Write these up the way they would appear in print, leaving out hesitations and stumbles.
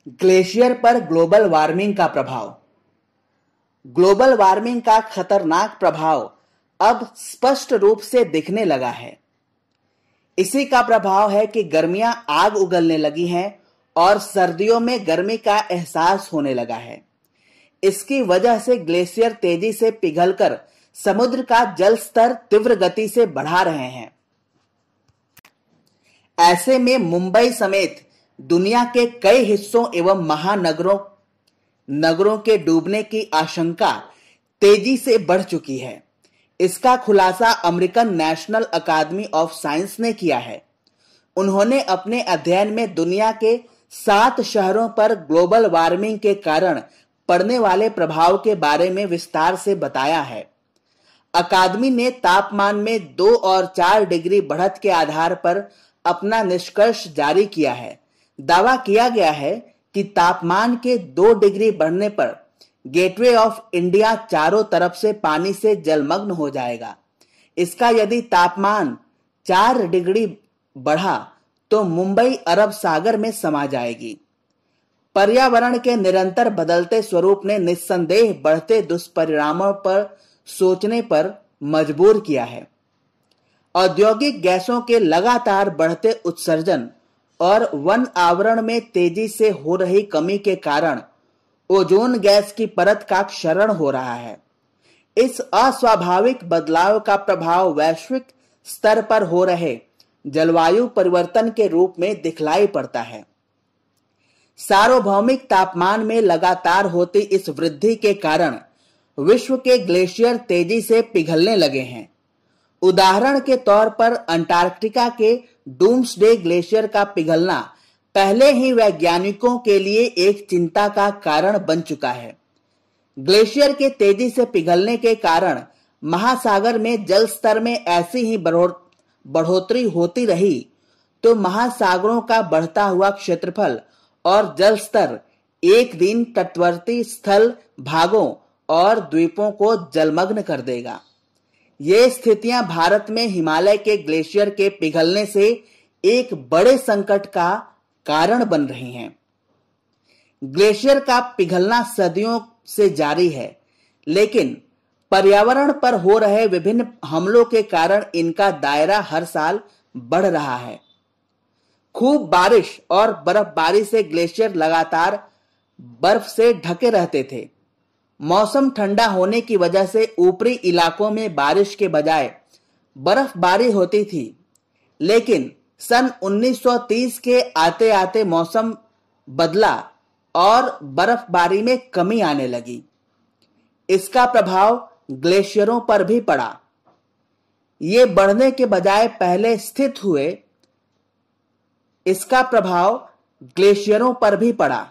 Glacier पर global warming का प्रभाव। ग्लोबल वार्मिंग का खतरनाक प्रभाव अब स्पष्ट रूप से दिखने लगा है। इसी का प्रभाव है कि गर्मियां आग उगलने लगी हैं और सर्दियों में गर्मी का एहसास होने लगा है। इसकी वजह से ग्लेशियर तेजी से पिघलकर समुद्र का जल स्तर तीव्र गति से बढ़ा रहे हैं। ऐसे में मुंबई समेत दुनिया के कई हिस्सों एवं नगरों के डूबने की आशंका तेजी से बढ़ चुकी है। इसका खुलासा American National Academy of Science ने किया है। उन्होंने अपने अध्ययन में दुनिया के 7 शहरों पर ग्लोबल वार्मिंग के कारण पड़ने वाले प्रभाव के बारे में विस्तार से बताया है। अकादमी ने तापमान में 2 और 4 डिग्री बढ़त के आधार पर अपना निष्कर्ष जारी किया है। दावा किया गया है कि तापमान के 2 डिग्री बढ़ने पर गेटवे ऑफ इंडिया चारों तरफ से पानी से जलमग्न हो जाएगा। इसका यदि तापमान 4 डिग्री बढ़ा तो मुंबई अरब सागर में समा जाएगी। पर्यावरण के निरंतर बदलते स्वरूप ने निस्संदेह बढ़ते दुष्परिणामों पर सोचने पर मजबूर किया है। औद्योगिक गैसों के लगातार बढ़ते उत्सर्जन और वन आवरण में तेजी से हो रही कमी के कारण ओजोन गैस की परत का क्षरण हो रहा है। इस अस्वाभाविक बदलाव का प्रभाव वैश्विक स्तर पर हो रहे जलवायु परिवर्तन के रूप में दिखलाई पड़ता है। सार्वभौमिक तापमान में लगातार होती इस वृद्धि के कारण विश्व के ग्लेशियर तेजी से पिघलने लगे हैं। उदाहरण के तौर पर अंटार्कटिका के डूम्सडे ग्लेशियर का पिघलना पहले ही वैज्ञानिकों के लिए एक चिंता का कारण बन चुका है। ग्लेशियर के तेजी से पिघलने के कारण महासागर में जल स्तर में ऐसी ही बढ़ोतरी होती रही तो महासागरों का बढ़ता हुआ क्षेत्रफल और जल स्तर एक दिन तटवर्ती स्थल भागों और द्वीपों को जलमग्न कर देगा। ये स्थितियां भारत में हिमालय के ग्लेशियर के पिघलने से एक बड़े संकट का कारण बन रही हैं। ग्लेशियर का पिघलना सदियों से जारी है, लेकिन पर्यावरण पर हो रहे विभिन्न हमलों के कारण इनका दायरा हर साल बढ़ रहा है। खूब बारिश और बर्फबारी से ग्लेशियर लगातार बर्फ से ढके रहते थे। मौसम ठंडा होने की वजह से ऊपरी इलाकों में बारिश के बजाय बर्फबारी होती थी, लेकिन सन 1930 के आते आते मौसम बदला और बर्फबारी में कमी आने लगी। इसका प्रभाव ग्लेशियरों पर भी पड़ा। ये बढ़ने के बजाय पहले स्थित हुए। इसका प्रभाव ग्लेशियरों पर भी पड़ा।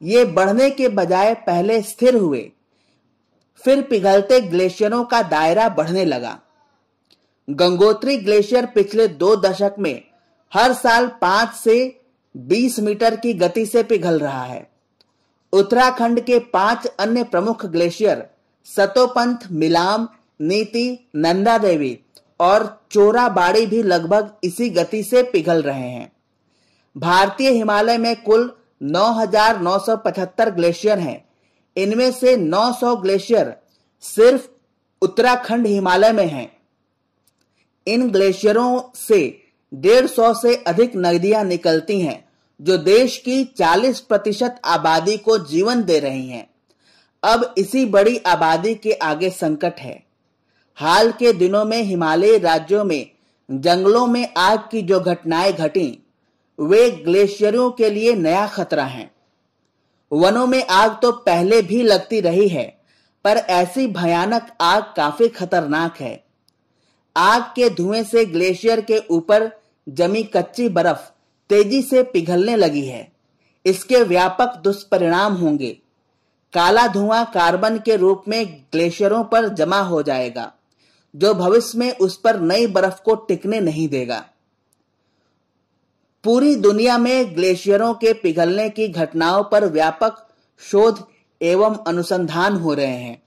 ये बढ़ने के बजाय पहले स्थिर हुए, फिर पिघलते ग्लेशियरों का दायरा बढ़ने लगा। गंगोत्री ग्लेशियर पिछले 2 दशक में हर साल 5 से 20 मीटर की गति से पिघल रहा है। उत्तराखंड के 5 अन्य प्रमुख ग्लेशियर सतोपंथ, मिलाम, नीति, नंदा देवी और चोराबाड़ी भी लगभग इसी गति से पिघल रहे हैं। भारतीय हिमालय में कुल 9,975 ग्लेशियर हैं। इनमें से 900 ग्लेशियर सिर्फ उत्तराखंड हिमालय में हैं। इन ग्लेशियरों से 150 से अधिक नदियां निकलती हैं, जो देश की 40% आबादी को जीवन दे रही हैं। अब इसी बड़ी आबादी के आगे संकट है। हाल के दिनों में हिमालयी राज्यों में जंगलों में आग की जो घटनाएं घटी, वे ग्लेशियरों के लिए नया खतरा हैं। वनों में आग तो पहले भी लगती रही है, पर ऐसी भयानक आग काफी खतरनाक है। आग के धुएं से ग्लेशियर के ऊपर जमी कच्ची बर्फ तेजी से पिघलने लगी है। इसके व्यापक दुष्परिणाम होंगे। काला धुआं कार्बन के रूप में ग्लेशियरों पर जमा हो जाएगा, जो भविष्य में उस पर नई बर्फ को टिकने नहीं देगा। पूरी दुनिया में ग्लेशियरों के पिघलने की घटनाओं पर व्यापक शोध एवं अनुसंधान हो रहे हैं,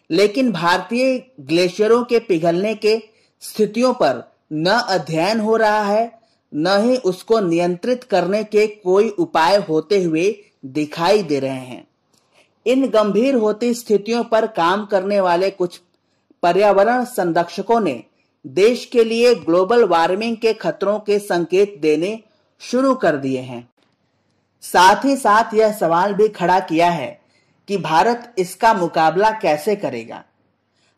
लेकिन भारतीय ग्लेशियरों के पिघलने के स्थितियों पर न अध्ययन हो रहा है, न ही उसको नियंत्रित करने के कोई उपाय होते हुए दिखाई दे रहे हैं। इन गंभीर होती स्थितियों पर काम करने वाले कुछ पर्यावरण संरक्षकों ने देश के लिए ग्लोबल वार्मिंग के खतरों के संकेत देने शुरू कर दिए हैं। साथ ही साथ यह सवाल भी खड़ा किया है कि भारत इसका मुकाबला कैसे करेगा।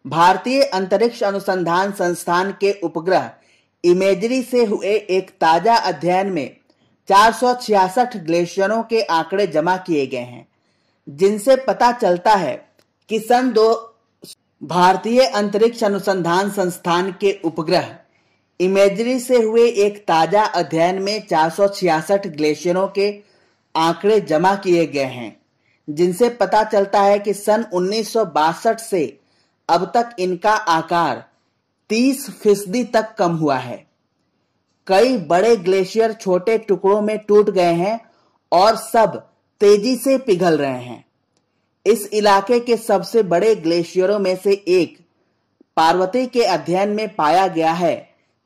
भारतीय अंतरिक्ष अनुसंधान संस्थान के उपग्रह इमेजरी से हुए एक ताजा अध्ययन में 466 ग्लेशियरों के आंकड़े जमा किए गए हैं, जिनसे पता चलता है कि भारतीय अंतरिक्ष अनुसंधान संस्थान के उपग्रह इमेजरी से हुए एक ताजा अध्ययन में 466 ग्लेशियरों के आंकड़े जमा किए गए हैं, जिनसे पता चलता है कि सन 1962 से अब तक इनका आकार 30% तक कम हुआ है। कई बड़े ग्लेशियर छोटे टुकड़ों में टूट गए हैं और सब तेजी से पिघल रहे हैं। इस इलाके के सबसे बड़े ग्लेशियरों में से एक पार्वती के अध्ययन में पाया गया है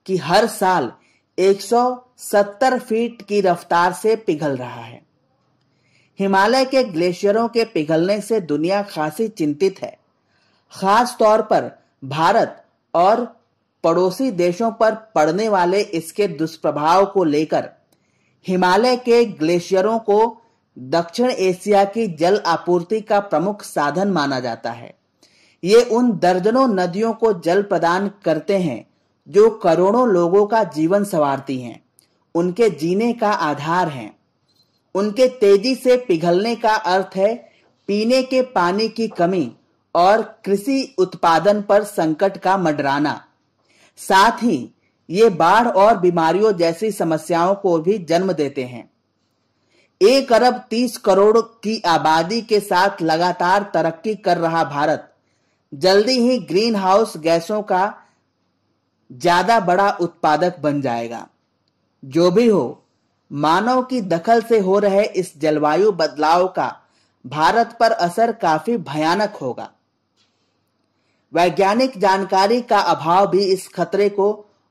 कि हर साल 170 फीट की रफ्तार से पिघल रहा है। हिमालय के ग्लेशियरों के पिघलने से दुनिया खासी चिंतित है। खास तौर पर भारत और पड़ोसी देशों पर पड़ने वाले इसके दुष्प्रभाव को लेकर हिमालय के ग्लेशियरों को दक्षिण एशिया की जल आपूर्ति का प्रमुख साधन माना जाता है। ये उन दर्जनों नदियों को जल प्रदान करते हैं जो करोड़ों लोगों का जीवन संवारती हैं, उनके जीने का आधार हैं। उनके तेजी से पिघलने का अर्थ है पीने के पानी की कमी और कृषि उत्पादन पर संकट का मंडराना। साथ ही ये बाढ़ और बीमारियों जैसी समस्याओं को भी जन्म देते हैं। 1 अरब 30 करोड़ की आबादी के साथ लगातार तरक्की कर रहा भारत जल्दी ही ग्रीन हाउस गैसों का ज्यादा बड़ा उत्पादक बन जाएगा। जो भी हो, मानव की दखल से हो रहे इस जलवायु बदलाव का भारत पर असर काफी भयानक होगा। वैज्ञानिक जानकारी का अभाव भी इस खतरे को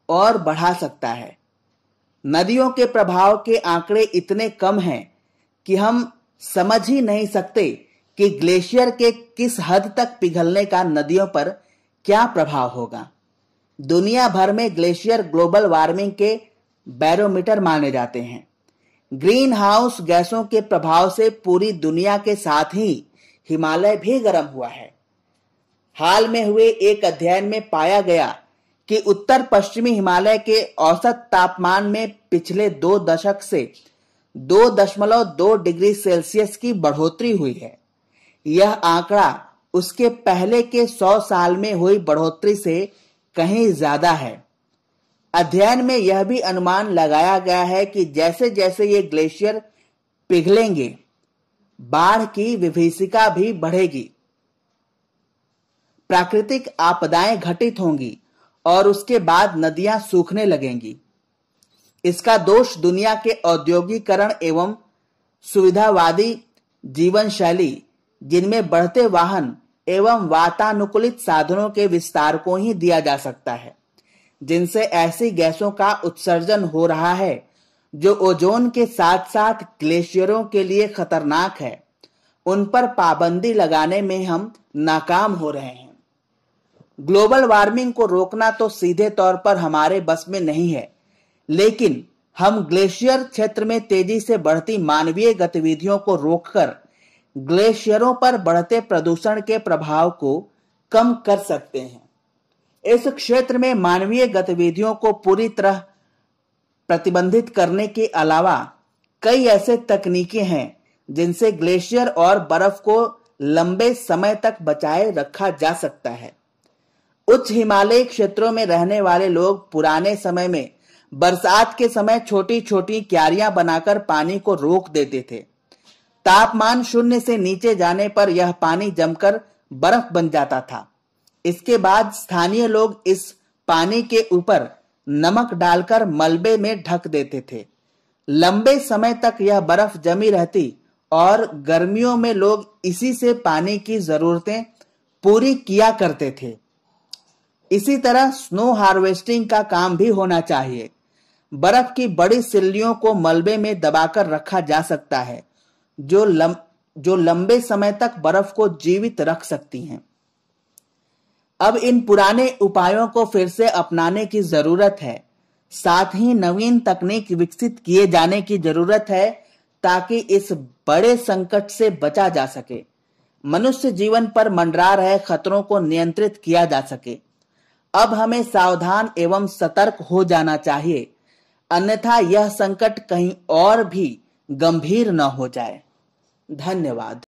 और बढ़ा सकता है। नदियों के प्रभाव के आंकड़े इतने कम हैं कि हम समझ ही नहीं सकते कि ग्लेशियर के किस हद तक पिघलने का नदियों पर क्या प्रभाव होगा। दुनिया भर में ग्लेशियर ग्लोबल वार्मिंग के बैरोमीटर माने जाते हैं। ग्रीन हाउस गैसों के प्रभाव से पूरी दुनिया के साथ ही हिमालय भी गर्म हुआ है। हाल में हुए एक अध्ययन में पाया गया कि उत्तर पश्चिमी हिमालय के औसत तापमान में पिछले 2 दशक से 2.2 डिग्री सेल्सियस की बढ़ोतरी हुई है। यह आंकड़ा उसके पहले के 100 साल में हुई बढ़ोतरी से कहीं ज्यादा है। अध्ययन में यह भी अनुमान लगाया गया है कि जैसे जैसे ये ग्लेशियर पिघलेंगे, बाढ़ की विभीषिका भी बढ़ेगी, प्राकृतिक आपदाएं घटित होंगी और उसके बाद नदियां सूखने लगेंगी। इसका दोष दुनिया के औद्योगिकरण एवं सुविधावादी जीवन शैली, जिनमें बढ़ते वाहन एवं वातानुकूलित साधनों के विस्तार को ही दिया जा सकता है, जिनसे ऐसी गैसों का उत्सर्जन हो रहा है जो ओजोन के साथ साथ ग्लेशियरों के लिए खतरनाक है। उन पर पाबंदी लगाने में हम नाकाम हो रहे हैं। ग्लोबल वार्मिंग को रोकना तो सीधे तौर पर हमारे बस में नहीं है, लेकिन हम ग्लेशियर क्षेत्र में तेजी से बढ़ती मानवीय गतिविधियों को रोककर ग्लेशियरों पर बढ़ते प्रदूषण के प्रभाव को कम कर सकते हैं। इस क्षेत्र में मानवीय गतिविधियों को पूरी तरह प्रतिबंधित करने के अलावा कई ऐसे तकनीकें हैं जिनसे ग्लेशियर और बर्फ को लंबे समय तक बचाए रखा जा सकता है। उच्च हिमालयी क्षेत्रों में रहने वाले लोग पुराने समय में बरसात के समय छोटी छोटी क्यारियां बनाकर पानी को रोक देते थे। तापमान 0 से नीचे जाने पर यह पानी जमकर बर्फ बन जाता था। इसके बाद स्थानीय लोग इस पानी के ऊपर नमक डालकर मलबे में ढक देते थे। लंबे समय तक यह बर्फ जमी रहती और गर्मियों में लोग इसी से पानी की जरूरतें पूरी किया करते थे। इसी तरह स्नो हार्वेस्टिंग का काम भी होना चाहिए। बर्फ की बड़ी सिल्लियों को मलबे में दबाकर रखा जा सकता है, जो लंबे समय तक बर्फ को जीवित रख सकती हैं। अब इन पुराने उपायों को फिर से अपनाने की जरूरत है। साथ ही नवीन तकनीक विकसित किए जाने की जरूरत है ताकि इस बड़े संकट से बचा जा सके, मनुष्य जीवन पर मंडरा रहे खतरों को नियंत्रित किया जा सके। अब हमें सावधान एवं सतर्क हो जाना चाहिए, अन्यथा यह संकट कहीं और भी गंभीर न हो जाए। धन्यवाद।